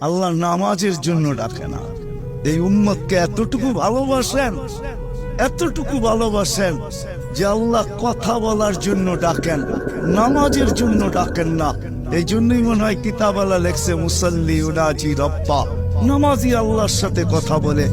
আল্লাহ নামাজের জন্য ডাকে না। এই উম্মতকে এতটুকু ভালোবাসেন যে আল্লাহ কথা বলার জন্য ডাকেন, নামাজের জন্য ডাকেন না। এই জন্যই মনে হয় কিতাবালা লেখছে মুসাল্লি উনাজি রব্বা, নামাজি আল্লাহর সাথে কথা বলে।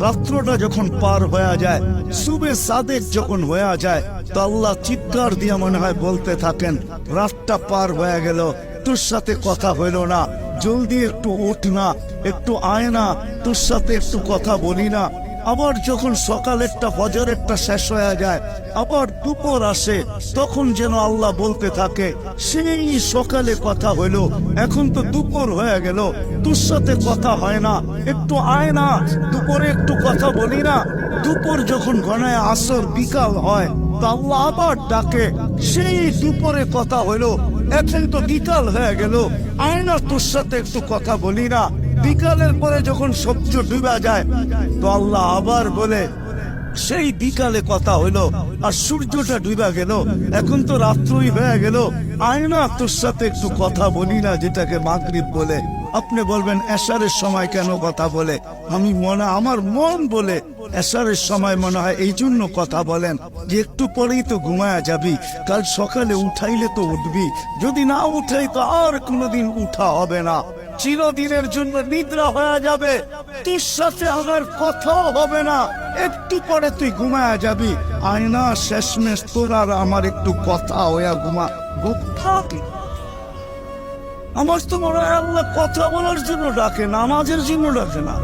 রাত্রটা যখন পার হয়ে যায়, সুবে সাদেক যখন হয়ে যায়, তো আল্লাহ চিৎকার দিয়ে মনে হয় বলতে থাকেন, রাতটা পার হয়ে গেল, তোর সাথে কথা হইল না, জলদি একটু উঠ না, একটু আয় না, তোর সাথে একটু কথা বলি না। আবার যখন সকালেরটা ফজরেরটা শেষ হয়ে যায়, আবার দুপুর আসে, তখন যেন আল্লাহ বলতে থাকে, সেই সকালে কথা হইলো, এখন তো দুপুর হয়ে গেল, তোর সাথে কথা হয় না, একটু আয় না, দুপুরে একটু কথা বলি না। দুপুর যখন ঘনায় আসর বিকাল হয়, তো আল্লাহ আবার ডাকে, সেই দুপুরে কথা হইলো, এখন তো বিকাল হয়ে গেল, আয় না, তোর সাথে একটু কথা বলি না। বিকালের পরে যখন সূর্য ডুবে যায়, তো আল্লাহ আবার বলে, সেই বিকালে কথা হইলো, আর সূর্যটা ডুবে গেল, এখন তো রাত্রই হয়ে গেল, আয় না, তোর সাথে একটু কথা বলি না, যেটাকে মাগরিব বলে। আপনি বলবেন এশারের সময় কেন কথা বলে? আমার মন বলে এশারের সময় মনে হয় এই জন্য কথা বলেন যে একটু পরেই তো ঘুমায়া যাবি, কাল সকালে উঠাইলে তো উঠবি, যদি না উঠাই তো আর কোনোদিন উঠা হবে না, চিরদিনের জন্য নিদ্রা হয়ে যাবে, তোর সাথে আমার কথাও হবে না, একটু পরে তুই ঘুমায়া যাবি, আয়না শেষমেশ তোর আর আমার একটু কথা হইয়া ঘুমা। আমার তো মনে হয় আল্লাহ কথা বলার জন্য ডাকে, নামাজের জন্য ডাকে না।